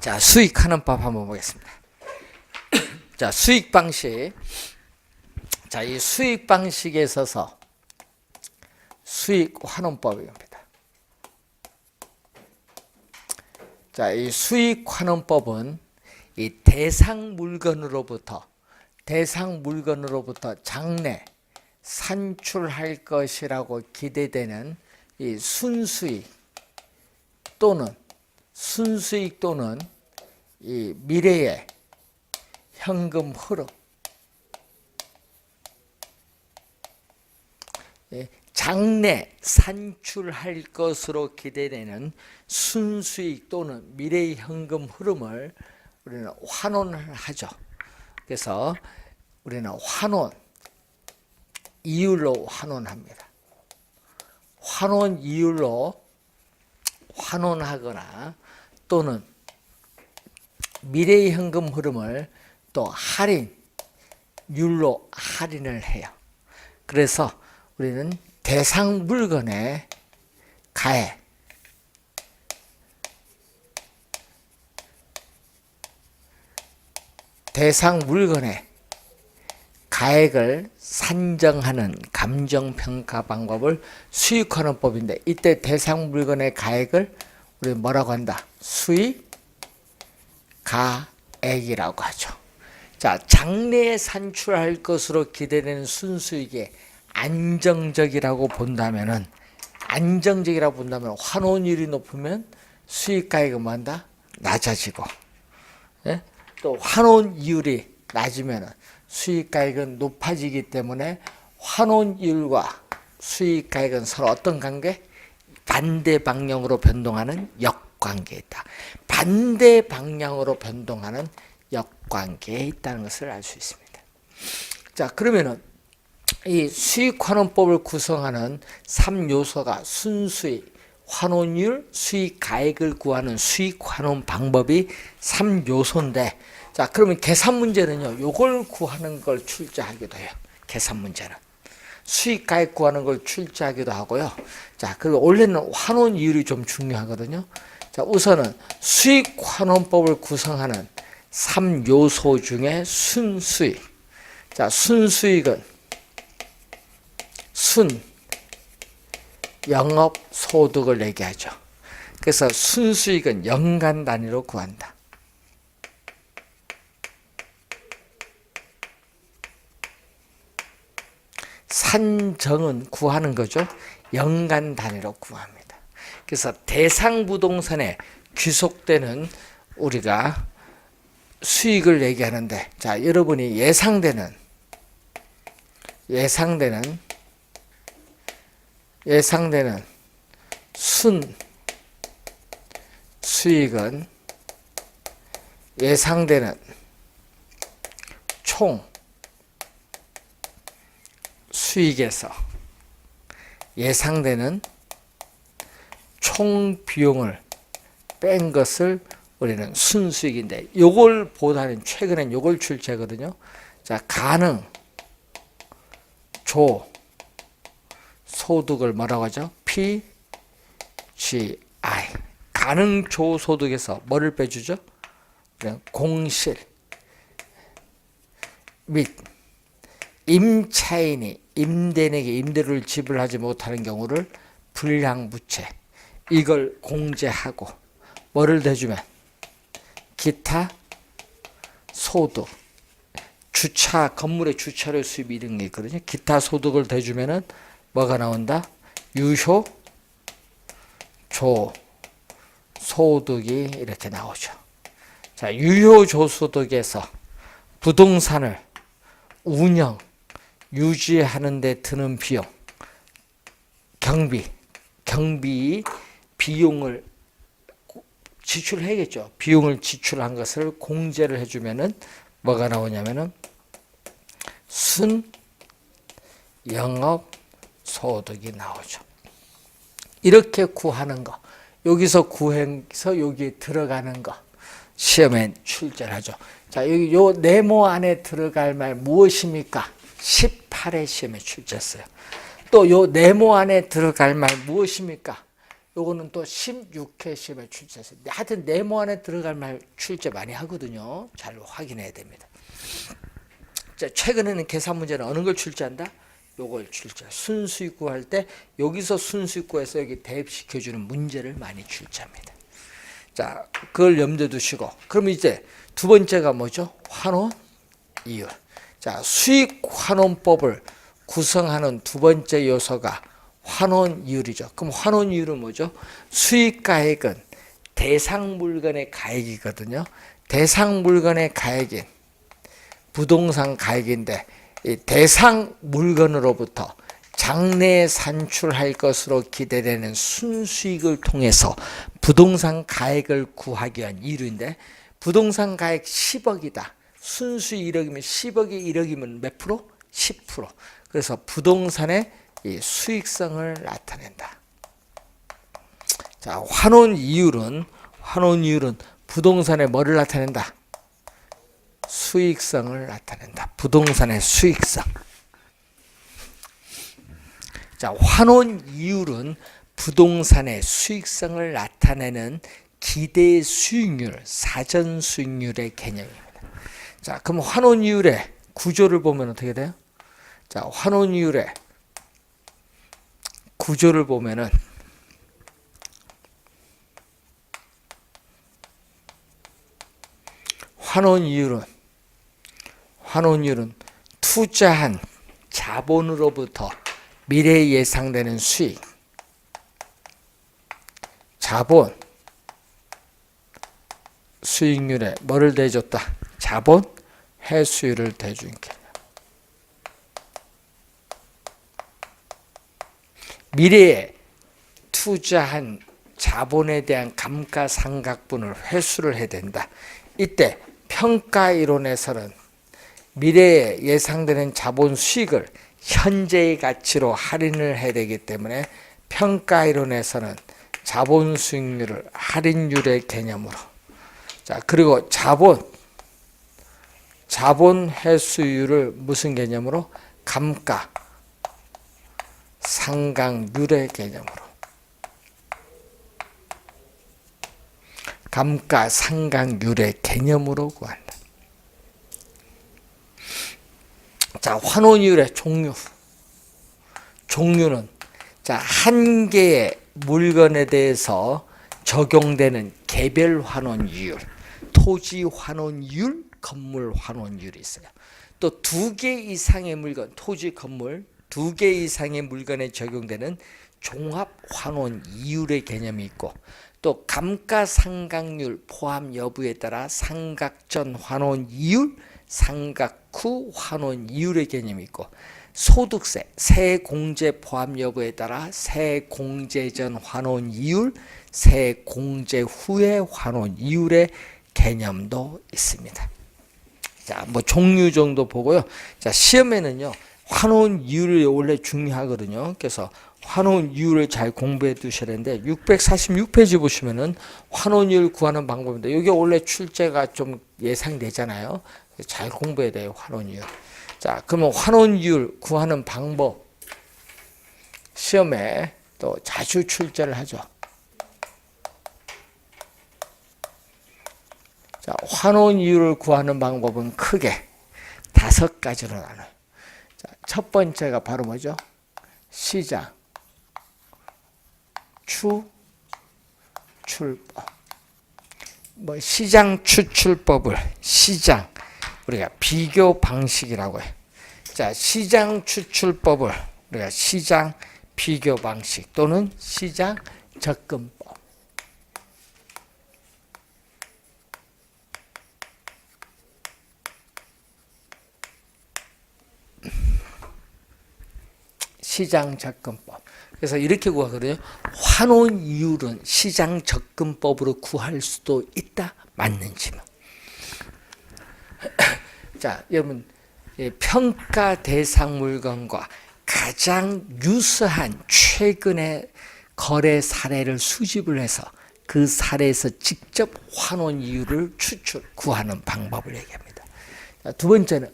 자, 수익하는 법 한번 보겠습니다. 자, 수익 방식. 자, 이 수익 방식에 있어서 수익 환원법입니다. 자, 이 수익 환원법은 이 대상 물건으로부터 장래 산출할 것이라고 기대되는 이 순수익 또는 이 미래의 현금 흐름, 장래 산출할 것으로 기대되는 순수익 또는 미래의 현금 흐름을 우리는 환원을 하죠. 그래서 우리는 환원, 이율로 환원합니다. 환원 이율로 환원하거나 또는 미래의 현금 흐름을 또 할인율로 할인을 해요. 그래서 우리는 대상 물건의 가액, 대상 물건의 가액을 산정하는 감정평가 방법을 수익환원법인데, 이때 대상 물건의 가액을 우리 뭐라고 한다? 수익가액이라고 하죠. 자, 장래에 산출할 것으로 기대되는 순수익의 안정적이라고 본다면 환원율이 높으면 수익가액은 뭐한다? 낮아지고, 예? 또 환원이율이 낮으면 수익가액은 높아지기 때문에 환원이율과 수익가액은 서로 어떤 관계? 반대 방향으로 변동하는 역관계에 있다. 반대 방향으로 변동하는 역관계에 있다는 것을 알 수 있습니다. 자, 그러면은 이 수익환원법을 구성하는 3요소가 순수익, 환원율, 수익가액을 구하는 수익환원 방법이 3요소인데, 자, 그러면 계산 문제는요, 요걸 구하는 걸 출제하기도 해요. 계산 문제는. 수익가액 구하는 걸 출제하기도 하고요. 자, 그리고 원래는 환원이율이 좀 중요하거든요. 자, 우선은 수익환원법을 구성하는 3요소 중에 순수익. 자, 순수익은 영업소득을 얘기하죠. 그래서 순수익은 연간 단위로 구한다. 산정은 구하는 거죠. 연간 단위로 구합니다. 그래서 대상 부동산에 귀속되는 우리가 수익을 얘기하는데, 자, 여러분이 예상되는 순수익은 예상되는 총 수익에서 예상되는 총 비용을 뺀 것을 우리는 순수익인데, 요걸 보다는 최근엔 요걸 출제하거든요. 자, 가능 조 소득을 뭐라고 하죠? PGI. 가능 조 소득에서 뭐를 빼주죠? 공실 및 임차인이 임대인에게 임대료를 지불하지 못하는 경우를 불량부채, 이걸 공제하고 뭐를 대주면 기타 소득, 주차, 건물의 주차료 수입 이런 게 있거든요. 기타 소득을 대주면은 뭐가 나온다? 유효 조소득이 이렇게 나오죠. 자, 유효 조소득에서 부동산을 운영, 유지하는 데 드는 비용, 경비 비용을 지출해야겠죠. 비용을 지출한 것을 공제를 해주면은 뭐가 나오냐면은 순영업소득이 나오죠. 이렇게 구하는 거, 여기서 구해서 여기에 들어가는 거 시험에 출제를 하죠. 자, 여기 요 네모 안에 들어갈 말 무엇입니까? 18회 시험에 출제했어요. 또 요 네모 안에 들어갈 말 무엇입니까? 요거는 또 16회 시험에 출제했어요. 하여튼 네모 안에 들어갈 말 출제 많이 하거든요. 잘 확인해야 됩니다. 자, 최근에는 계산 문제는 어느 걸 출제한다? 요걸 출제. 순수익 구할 때 여기서 순수익 구해서 여기 대입시켜주는 문제를 많이 출제합니다. 자, 그걸 염두에 두시고. 그럼 이제 두 번째가 뭐죠? 환원 이율. 자, 수익 환원법을 구성하는 두 번째 요소가 환원 이율이죠. 그럼 환원 이율은 뭐죠? 수익 가액은 대상 물건의 가액이거든요. 대상 물건의 가액인 부동산 가액인데 이 대상 물건으로부터 장래에 산출할 것으로 기대되는 순수익을 통해서 부동산 가액을 구하기 위한 이율인데 부동산 가액 10억이다. 순수익 1억이면 10억이 1억이면 몇 프로? 10%. 그래서 부동산의 이 수익성을 나타낸다. 자, 환원 이율은 부동산의 뭐를 나타낸다? 수익성을 나타낸다. 부동산의 수익성. 자, 환원 이율은 부동산의 수익성을 나타내는 기대 수익률, 사전 수익률의 개념입니다. 자, 그럼 환원 이율의 구조를 보면 어떻게 돼요? 자, 환원 이율의 구조를 보면은 환원 이율은 투자한 자본으로부터 미래에 예상되는 수익, 자본 수익률에 뭐를 대줬다? 자본 회수율을 대준 개념. 미래에 투자한 자본에 대한 감가상각분을 회수를 해야 된다. 이때 평가이론에서는 미래에 예상되는 자본 수익을 현재의 가치로 할인을 해야 되기 때문에 평가이론에서는 자본 수익률을 할인율의 개념으로, 자, 그리고 자본 회수율을 무슨 개념으로? 감가 상각률의 개념으로. 감가상각률의 개념으로 구한다. 자, 환원이율의 종류는 자, 한 개의 물건에 대해서 적용되는 개별 환원이율, 토지 환원이율, 건물 환원이율이 있어요. 또 두 개 이상의 물건, 토지, 건물 두 개 이상의 물건에 적용되는 종합 환원 이율의 개념이 있고, 또 감가상각률 포함 여부에 따라 상각 전 환원 이율, 상각 후 환원 이율의 개념이 있고, 소득세, 세공제 포함 여부에 따라 세공제 전 환원 이율, 세공제 후의 환원 이율의 개념도 있습니다. 자, 뭐 종류 정도 보고요. 자, 시험에는요, 환원 이율이 원래 중요하거든요. 그래서 환원 이율을 잘 공부해 두셔야 되는데 646페이지 보시면은 환원 이율 구하는 방법인데 이게 원래 출제가 좀 예상되잖아요. 잘 공부해야 돼요, 환원 이율. 자, 그러면 환원 이율 구하는 방법 시험에 또 자주 출제를 하죠. 자, 환원 이율을 구하는 방법은 크게 5가지로 나눠요. 자, 첫 번째가 바로 뭐죠? 시장 추출법. 뭐 시장 추출법을 우리가 비교 방식이라고 해요. 자, 시장 추출법을 우리가 시장 비교 방식 또는 시장 접근법. 시장 접근법. 그래서 이렇게 구하거든요. 환원 이율은 시장 접근법으로 구할 수도 있다. 맞는지만. 자, 여러분, 평가 대상 물건과 가장 유사한 최근의 거래 사례를 수집을 해서 그 사례에서 직접 환원 이율을 구하는 방법을 얘기합니다. 자, 두 번째는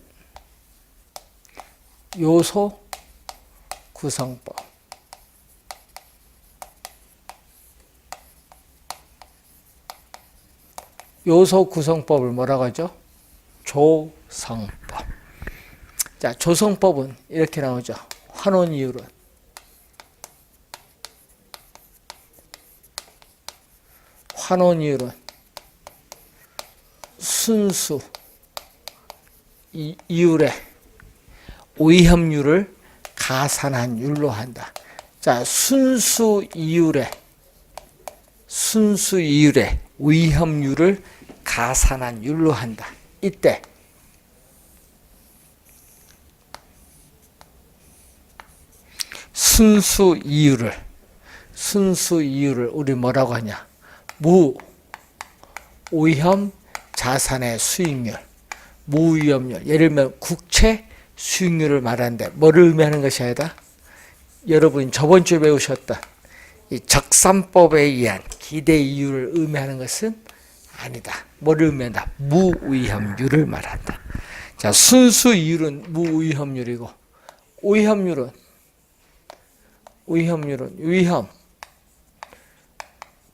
요소 구성법. 요소 구성법을 뭐라고 하죠? 조성법. 자, 조성법은 이렇게 나오죠. 환원이율은 순수 이율의 오이협률을 가산한 율로 한다. 자, 순수 이율의 오이협률을 가산한 율로 한다. 이때 순수 이율을 우리 뭐라고 하냐? 무오염 자산의 수익률, 무오염률. 예를 들면 국채 수익률을 말하는데 뭐를 의미하는 것이 아니라 여러분이 저번 주에 배우셨던 이 적산법에 의한 기대 이율을 의미하는 것은 아니다. 뭐를 의미한다? 무위험률을 말한다. 자, 순수 이율은 무위험률이고 위험률은 위험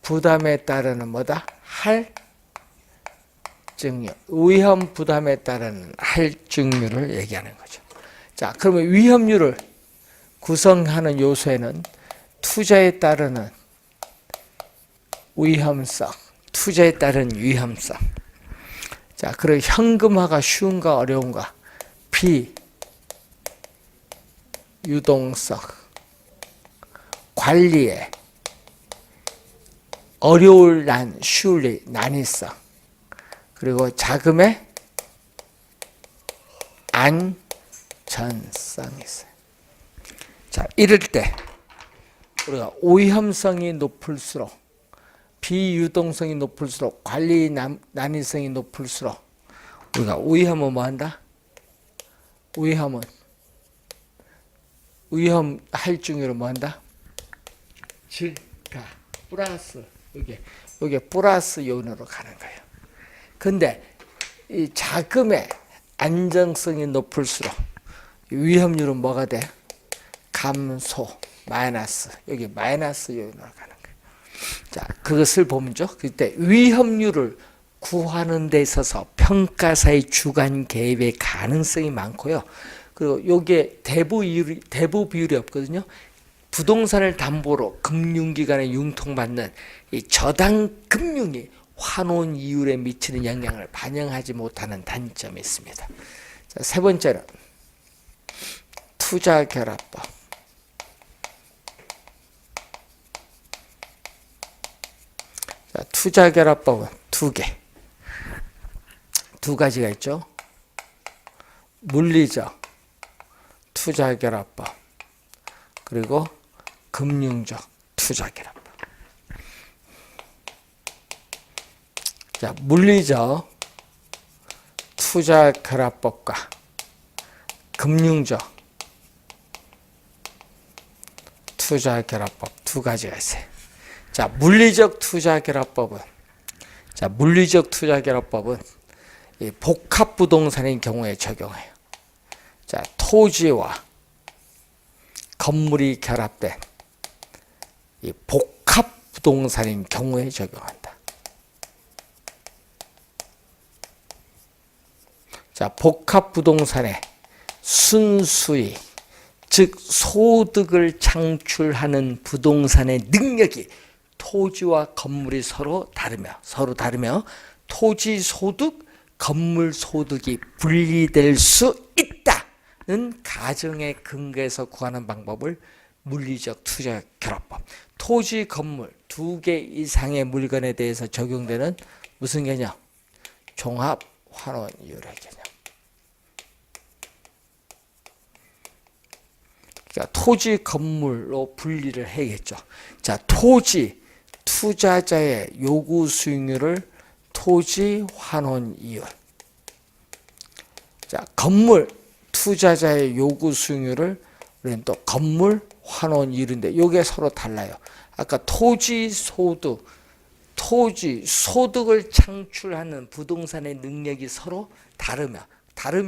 부담에 따르는 뭐다? 할증률. 위험 부담에 따르는 할증률을 얘기하는 거죠. 자, 그러면 위험률을 구성하는 요소에는 투자에 따르는 위험성, 투자에 따른 위험성. 자, 그리고 현금화가 쉬운가 어려운가? 비유동성, 관리에 어려울 쉬울 난이성, 그리고 자금의 안전성이 있어요. 자, 이럴 때 우리가 오염성이 높을수록, 비유동성이 높을수록, 관리 난이성이 높을수록 우리가 오염은 뭐 한다? 위험 할증률을 뭐 한다? 증가, 플러스, 이게 플러스 요인으로 가는 거예요. 근데 이 자금의 안정성이 높을수록 위험률은 뭐가 돼? 감소, 마이너스. 여기 마이너스 요인으로 가는 거예요. 자, 그것을 보면죠. 그때 위험률을 구하는 데 있어서 평가사의 주관 개입의 가능성이 많고요. 그리고 요게 대부 비율이 없거든요. 부동산을 담보로 금융기관에 융통받는 이 저당 금융이 환원 이율에 미치는 영향을 반영하지 못하는 단점이 있습니다. 자, 세 번째는 투자결합법. 자, 투자결합법은 두 가지가 있죠. 물리적 투자결합법, 그리고 금융적 투자결합법. 자, 물리적 투자결합법과 금융적 투자결합법 두 가지가 있어요. 자, 물리적 투자결합법은 이 복합부동산인 경우에 적용해요. 자, 토지와 건물이 결합된 이 복합부동산인 경우에 적용한다. 자, 복합부동산의 순수익, 즉 소득을 창출하는 부동산의 능력이 토지와 건물이 서로 다르며 토지 소득, 건물 소득이 분리될 수 있다는 가정에 근거해서 구하는 방법을 물리적 투자 결합법. 토지, 건물 두 개 이상의 물건에 대해서 적용되는 무슨 개념? 종합 환원 이율의 개념. 그러니까 토지, 건물로 분리를 해야겠죠. 자, 토지 투자자의 요구 수익률을 토지 환원 이율. 자, 건물 투자자의 요구 수익률을 우리는 또 건물 환원 이율인데 이게 서로 달라요. 아까 토지 소득을 창출하는 부동산의 능력이 서로 다르며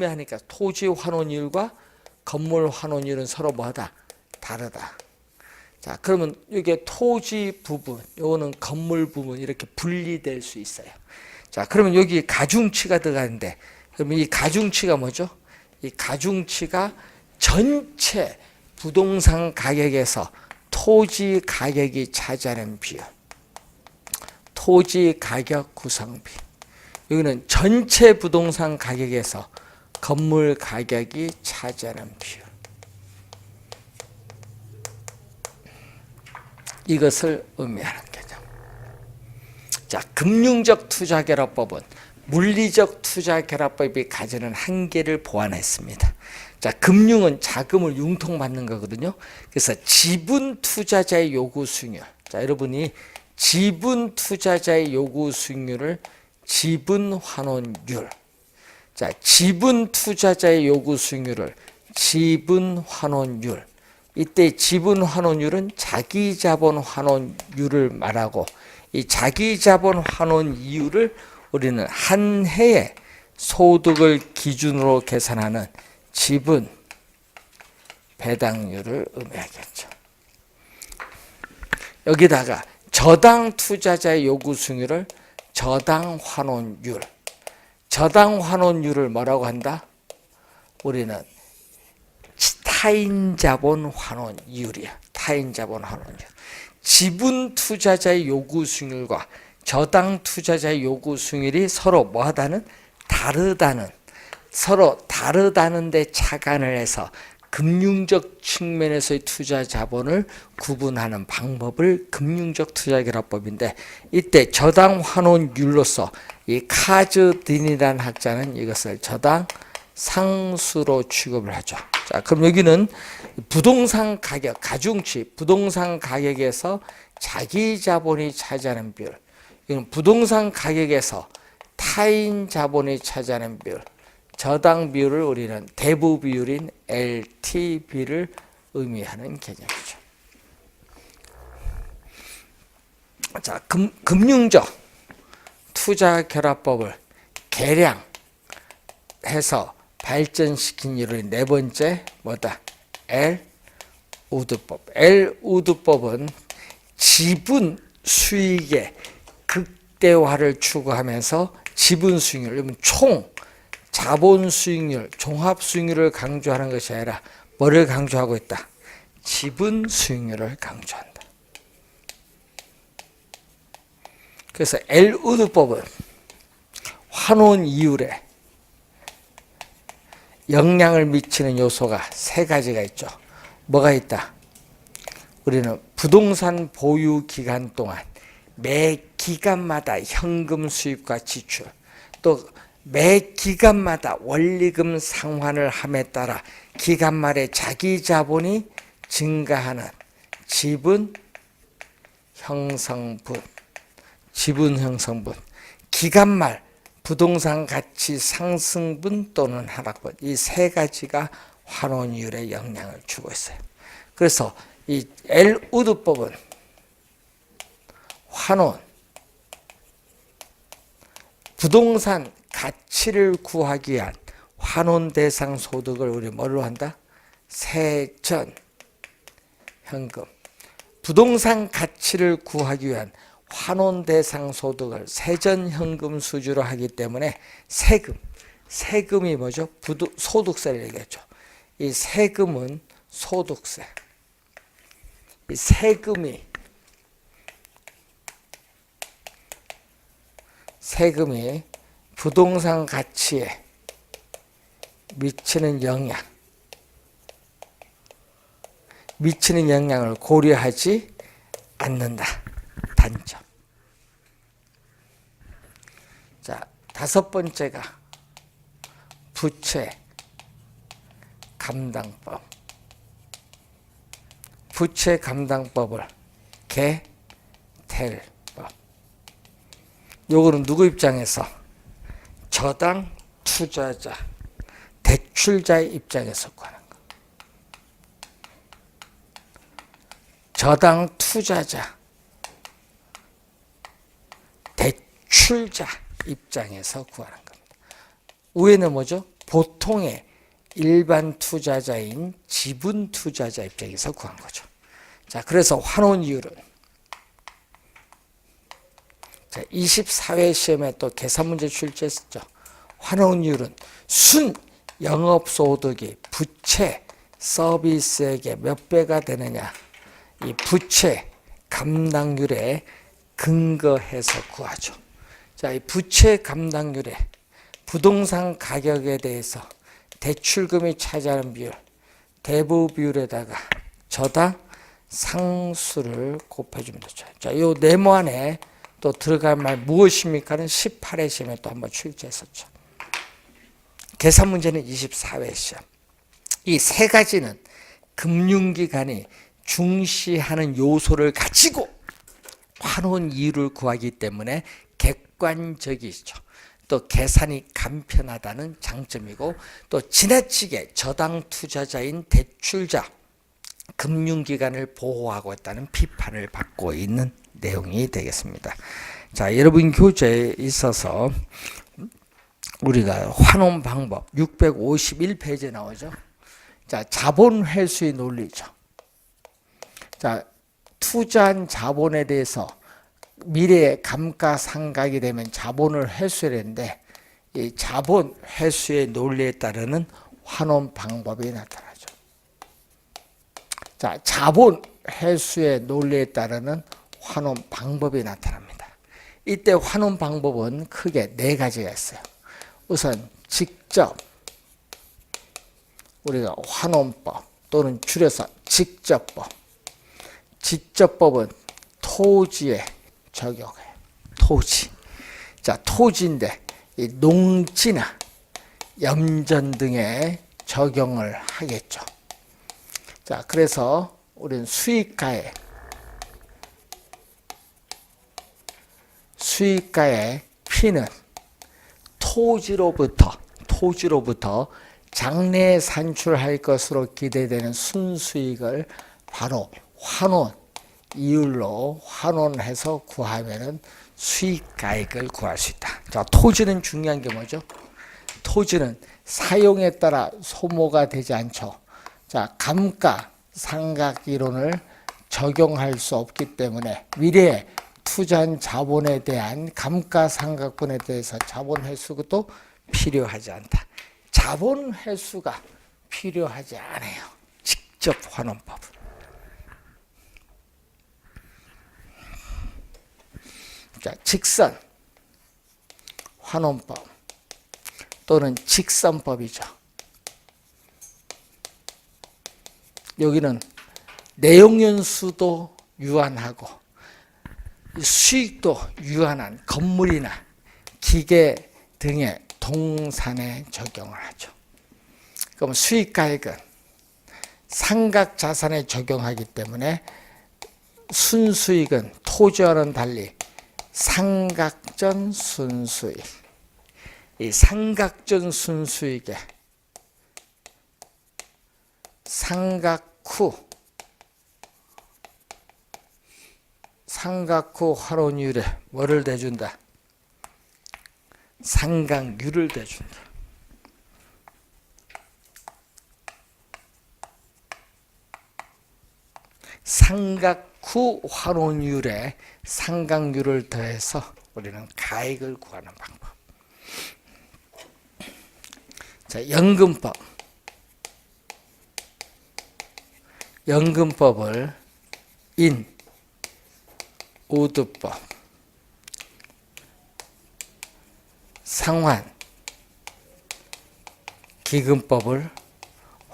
하니까 토지 환원 이율과 건물 환원 이율은 서로 뭐하다? 다르다. 자, 그러면 이게 토지 부분, 요거는 건물 부분 이렇게 분리될 수 있어요. 자, 그러면 여기 가중치가 들어가는데, 그러면 이 가중치가 뭐죠? 이 가중치가 전체 부동산 가격에서 토지 가격이 차지하는 비율. 토지 가격 구성비. 여기는 전체 부동산 가격에서 건물 가격이 차지하는 비율. 이것을 의미하는 개념. 자, 금융적 투자결합법은 물리적 투자결합법이 가지는 한계를 보완했습니다. 자, 금융은 자금을 융통받는 거거든요. 그래서 지분 투자자의 요구 수익률. 자, 여러분이 지분 투자자의 요구 수익률을 지분 환원율. 자, 지분 투자자의 요구 수익률을 지분 환원율. 이때 지분 환원율은 자기 자본 환원율을 말하고, 이 자기 자본 환원 이율을 우리는 한 해의 소득을 기준으로 계산하는 지분 배당률을 의미하겠죠. 여기다가 저당 투자자의 요구 수익률을 저당 환원율. 저당 환원율을 뭐라고 한다? 우리는 타인 자본 환원 이율이야. 타인 자본 환원율. 지분 투자자의 요구 수익률과 저당 투자자의 요구 수익률이 서로 뭐하다는? 다르다는, 서로 다르다는 데 착안을 해서 금융적 측면에서의 투자 자본을 구분하는 방법을 금융적 투자결합법인데, 이때 저당 환원율로서 이 카즈딘이라는 학자는 이것을 저당 상수로 취급을 하죠. 자, 그럼 여기는 부동산 가격, 가중치, 부동산 가격에서 자기 자본이 차지하는 비율. 이건 부동산 가격에서 타인 자본이 차지하는 비율. 저당 비율을 우리는 대부 비율인 LTV를 의미하는 개념이죠. 자, 금융적 투자 결합법을 개량해서 발전시킨 이론이 네 번째 뭐다? 엘우드법. 엘우드법은 지분 수익의 극대화를 추구하면서 지분 수익률, 그러면 총 자본 수익률, 종합 수익률을 강조하는 것이 아니라 뭐를 강조하고 있다? 지분 수익률을 강조한다. 그래서 엘우드법은 환원 이율에 영향을 미치는 요소가 세 가지가 있죠. 뭐가 있다? 우리는 부동산 보유 기간 동안 매 기간마다 현금 수입과 지출, 또 매 기간마다 원리금 상환을 함에 따라 기간 말에 자기 자본이 증가하는 지분 형성분, 지분 형성분, 기간 말 부동산 가치 상승분 또는 하락분, 이 세 가지가 환원이율에 영향을 주고 있어요. 그래서 이 엘우드법은 환원, 부동산 가치를 구하기 위한 환원 대상 소득을 우리 뭘로 한다? 세전 현금. 부동산 가치를 구하기 위한 환원 대상 소득을 세전 현금 수주로 하기 때문에 세금이 뭐죠? 소득세를 얘기했죠. 이 세금은 소득세. 이 세금이 부동산 가치에 미치는 영향을 고려하지 않는다. 단점. 자, 다섯 번째가 부채 감당법. 부채 감당법을 개텔법. 요거는 누구 입장에서? 저당 투자자, 대출자의 입장에서 구하는 거. 저당 투자자, 대출자 입장에서 구하는 겁니다. 위에는 뭐죠? 보통의 일반 투자자인 지분 투자자 입장에서 구한 거죠. 자, 그래서 환원 이율은 자, 24회 시험에 또 계산 문제 출제했었죠. 환원율은 순 영업소득이 부채 서비스액의 몇 배가 되느냐. 이 부채 감당률에 근거해서 구하죠. 자, 이 부채 감당률에 부동산 가격에 대해서 대출금이 차지하는 비율, 대부 비율에다가 저당 상수를 곱해주면 되죠. 자, 요 네모 안에 또 들어갈 말 무엇입니까는 18회 시험에 또 한번 출제했었죠. 계산 문제는 24회 시험. 이 세 가지는 금융기관이 중시하는 요소를 가지고 환원 이율을 구하기 때문에 객관적이죠. 또 계산이 간편하다는 장점이고 또 지나치게 저당 투자자인 대출자, 금융기관을 보호하고 있다는 비판을 받고 있는 내용이 되겠습니다. 자, 여러분 교재에 있어서 우리가 환원 방법 651페이지에 나오죠. 자, 자본 회수의 논리죠. 자, 투자한 자본에 대해서 미래에 감가상각이 되면 자본을 회수해야 되는데 이 자본 회수의 논리에 따르는 환원 방법이 나타나죠. 자, 자본 회수의 논리에 따르는 환원 방법이 나타납니다. 이때 환원 방법은 크게 네 가지가 있어요. 우선 직접 우리가 환원법 또는 줄여서 직접법. 직접법은 토지에 적용해요. 토지. 자, 토지인데 이 농지나 염전 등에 적용을 하겠죠. 자, 그래서 우리는 수익가의 피는 토지로부터 장래에 산출할 것으로 기대되는 순수익을 바로 환원 이율로 환원해서 구하면은 수익가액을 구할 수 있다. 자, 토지는 중요한 게 뭐죠? 토지는 사용에 따라 소모가 되지 않죠. 자, 감가상각 이론을 적용할 수 없기 때문에 미래에 투자한 자본에 대한 감가상각분에 대해서 자본 회수도 필요하지 않다. 자본 회수가 필요하지 않아요. 직접 환원법은. 자, 직선 환원법 또는 직선법이죠. 여기는 내용연수도 유한하고 수익도 유한한 건물이나 기계 등의 동산에 적용을 하죠. 그럼 수익가액은 상각자산에 적용하기 때문에 순수익은 토지와는 달리 상각전 순수익. 이 상각전 순수익에 상각 후 환원율에 뭐를 대준다? 상각률을 대준다. 상각 후 환원율에 상각률을 더해서 우리는 가액을 구하는 방법. 자, 연금법. 연금법을 우두법, 상환, 기금법을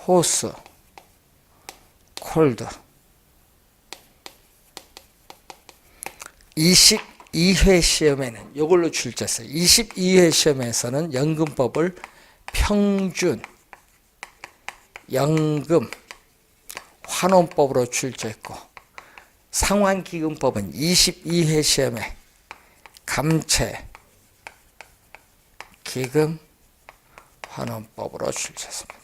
호수, 콜드. 22회 시험에는 이걸로 출제했어요. 22회 시험에서는 연금법을 평균, 연금, 환원법으로 출제했고 상환기금법은 22회 시험에 감채, 기금, 환원법으로 출제했습니다.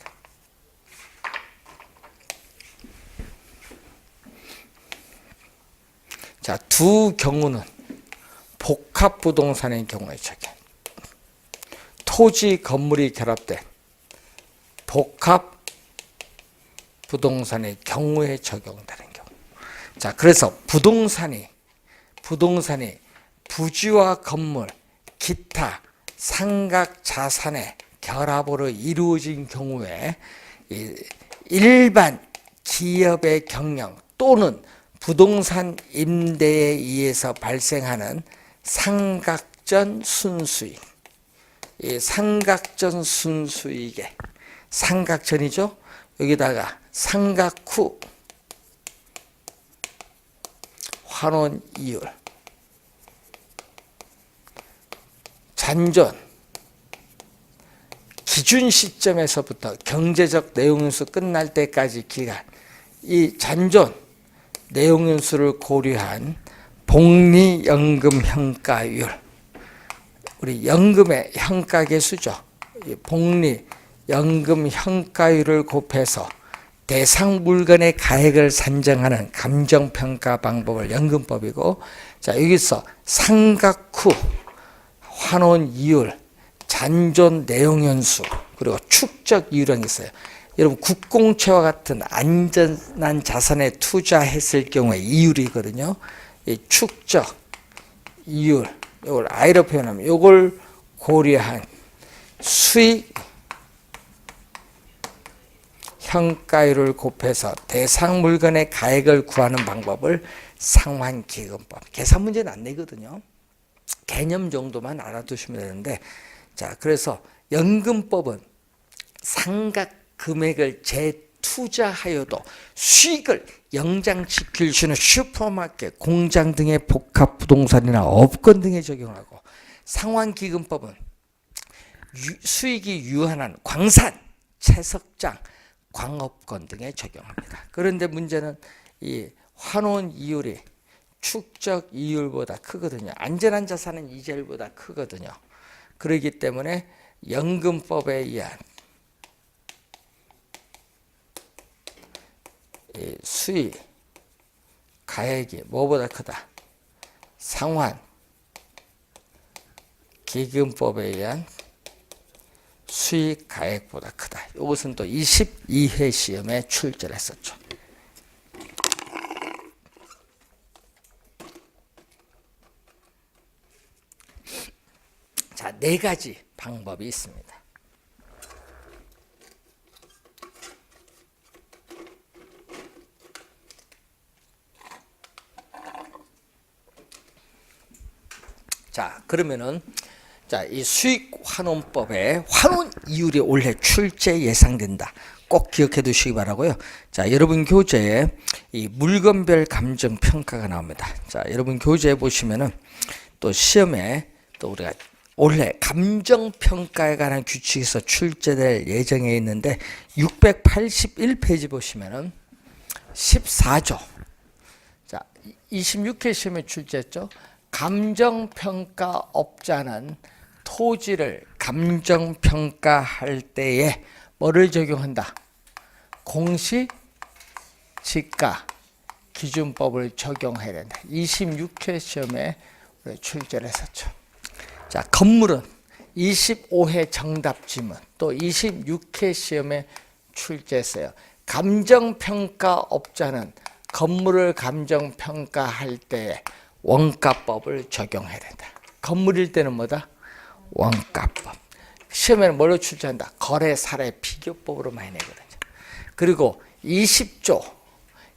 자, 두 경우는 복합부동산의 경우에 적용. 토지, 건물이 결합된 복합부동산의 경우에 적용되는 경우. 자, 그래서 부동산이 부지와 건물, 기타 상각 자산의 결합으로 이루어진 경우에 일반 기업의 경영 또는 부동산 임대에 의해서 발생하는 상각전 순수익, 이 상각전 순수익에 상각전이죠. 여기다가 상각 후 환원 이율, 잔존, 기준 시점에서부터 경제적 내용연수 끝날 때까지 기간, 이 잔존 내용연수를 고려한 복리연금형가율, 우리 연금의 형가계수죠. 복리연금형가율을 곱해서 대상 물건의 가액을 산정하는 감정평가 방법을 연금법이고, 자 여기서 상각 후 환원 이율, 잔존 내용연수, 그리고 축적 이율이 있어요. 여러분 국공채와 같은 안전한 자산에 투자했을 경우에 이율이거든요. 이 축적 이율, 이걸 I로 표현하면 이걸 고려한 수익 형가율을 곱해서 대상 물건의 가액을 구하는 방법을 상환기금법. 계산 문제는 안 내거든요. 개념 정도만 알아두시면 되는데, 자 그래서 연금법은 상각 금액을 재투자하여도 수익을 영장지킬 수 있는 슈퍼마켓, 공장 등의 복합 부동산이나 업권 등에 적용하고, 상환기금법은 수익이 유한한 광산, 채석장, 광업권 등에 적용합니다. 그런데 문제는 이 환원 이율이 축적 이율보다 크거든요. 안전한 자산은 이자율보다 크거든요. 그렇기 때문에 연금법에 의한 수익 가액이 뭐보다 크다? 상환 기금법에 의한 수익 가액보다 크다. 이것은 또 22회 시험에 출제를 했었죠. 자, 네 가지 방법이 있습니다. 자, 그러면은 자, 이 수익환원법에 환원 이율이 올해 출제 예상된다. 꼭 기억해 두시기 바라고요. 자, 여러분 교재에 이 물건별 감정 평가가 나옵니다. 자, 여러분 교재에 보시면은 또 시험에 또 우리가 올해 감정 평가에 관한 규칙에서 출제될 예정에 있는데 681페이지 보시면은 14조. 자, 26회 시험에 출제했죠. 감정평가업자는 토지를 감정평가할 때에 뭐를 적용한다? 공시지가 기준법을 적용해야 된다. 26회 시험에 출제를 했었죠. 자, 건물은 25회 정답지문 또 26회 시험에 출제했어요. 감정평가업자는 건물을 감정평가할 때에 원가법을 적용해야 된다. 건물일 때는 뭐다? 원가법. 시험에는 뭘로 출제한다? 거래 사례 비교법으로 많이 내거든요. 그리고 20조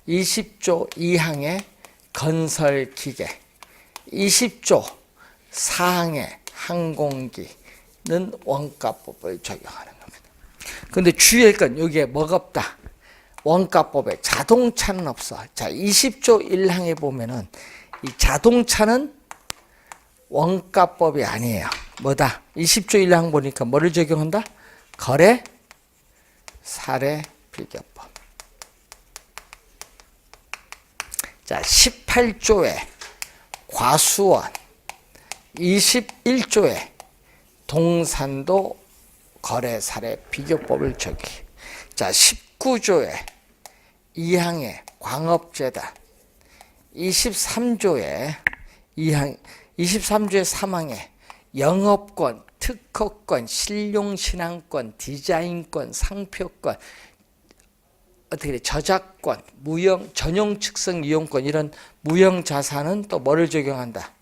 2항의 건설기계, 20조 4항의 항공기는 원가법을 적용하는 겁니다. 그런데 주의할 건 여기에 뭐가 없다? 원가법에 자동차는 없어. 자, 20조 1항에 보면은 이 자동차는 원가법이 아니에요. 뭐다? 20조 1항 보니까 뭐를 적용한다? 거래 사례 비교법. 자, 18조에 과수원, 21조에 동산도 거래 사례 비교법을 적용. 자, 19조에 2항의 광업재단, 23조에 2항, 23조의 3항에 영업권, 특허권, 실용신앙권, 디자인권, 상표권, 어떻게 돼? 저작권, 무형, 전용 측성 이용권, 이런 무형 자산은 또 뭐를 적용한다?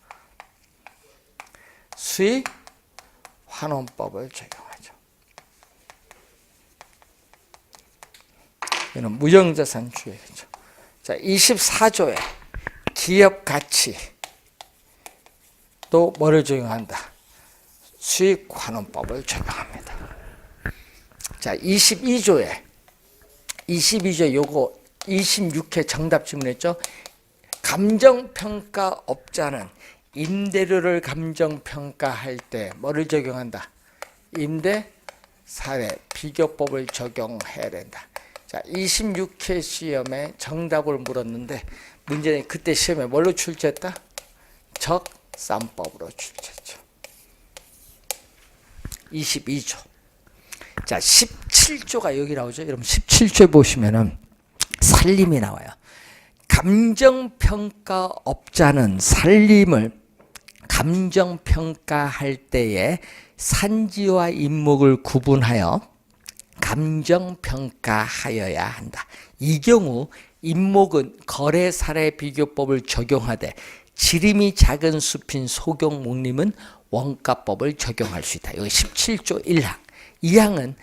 수익 환원법을 적용하죠. 이는 무형자산 주의죠. 자, 24조에 기업 가치 또 뭐를 적용한다? 수익 환원법을 적용합니다. 자, 22조에 요거 26회 정답 질문했죠. 감정평가업자는 임대료를 감정평가할 때 뭐를 적용한다? 임대 사례 비교법을 적용해야 된다. 자, 26회 시험에 정답을 물었는데 문제는 그때 시험에 뭘로 출제했다? 적산법으로 출제했죠. 22조. 자, 17조가 여기 나오죠. 여러분 17조에 보시면은 살림이 나와요. 감정평가업자는 살림을 감정평가할 때에 산지와 임목을 구분하여 감정평가하여야 한다. 이 경우 임목은 거래사례 비교법을 적용하되 지름이 작은 숲인 소경목림은 원가법을 적용할 수 있다. 여기 17조 1항. 2항은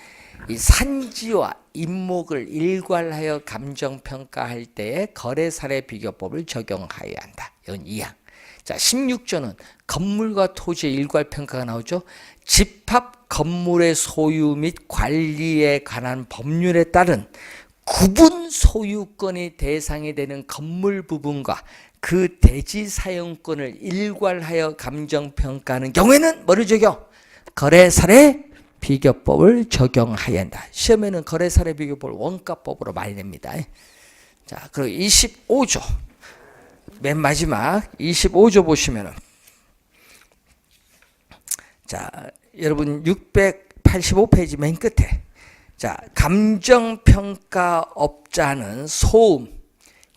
이 산지와 임목을 일괄하여 감정평가할 때에 거래사례 비교법을 적용하여야 한다. 이건 2항. 자, 16조는 건물과 토지의 일괄평가가 나오죠. 집합 건물의 소유 및 관리에 관한 법률에 따른 구분 소유권의 대상이 되는 건물 부분과 그 대지 사용권을 일괄하여 감정평가하는 경우에는 뭐를 적용? 거래사례 비교법을 적용해야 한다. 시험에는 거래사례 비교법을 원가법으로 많이 냅니다. 자, 그리고 25조. 맨 마지막 25조 보시면은 자, 여러분 685페이지 맨 끝에 자, 감정평가업자는 소음,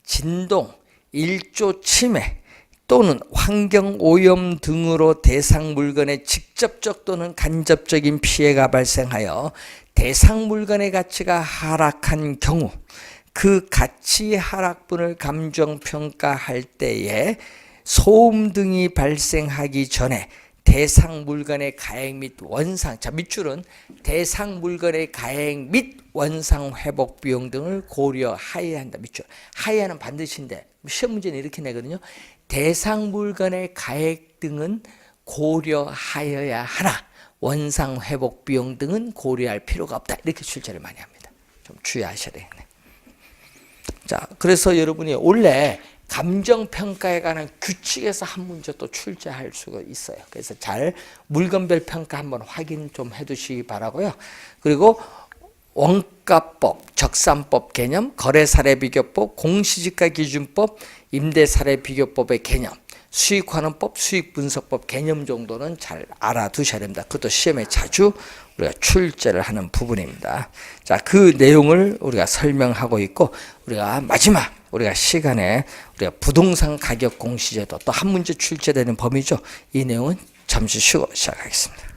진동, 일조 침해 또는 환경오염 등으로 대상 물건에 직접적 또는 간접적인 피해가 발생하여 대상 물건의 가치가 하락한 경우 그 가치 하락분을 감정평가할 때에 소음 등이 발생하기 전에 대상 물건의 가액 및 원상, 자, 밑줄은 대상 물건의 가액 및 원상 회복 비용 등을 고려하여야 한다. 밑줄. 하여야는 반드시인데 시험 문제는 이렇게 내거든요. 대상 물건의 가액 등은 고려하여야 하나 원상 회복 비용 등은 고려할 필요가 없다. 이렇게 출제를 많이 합니다. 좀 주의하셔야 되겠네. 자, 그래서 여러분이 원래 감정평가에 관한 규칙에서 한 문제 또 출제할 수가 있어요. 그래서 잘 물건별 평가 한번 확인 좀 해두시기 바라고요. 그리고 원가법, 적산법 개념, 거래사례비교법, 공시지가기준법, 임대사례비교법의 개념, 수익환원법, 수익분석법 개념 정도는 잘 알아두셔야 됩니다. 그것도 시험에 자주 우리가 출제를 하는 부분입니다. 자, 그 내용을 우리가 설명하고 있고 우리가 마지막 우리가 시간에 우리가 부동산 가격 공시제도 또 한 문제 출제되는 범위죠. 이 내용은 잠시 쉬고 시작하겠습니다.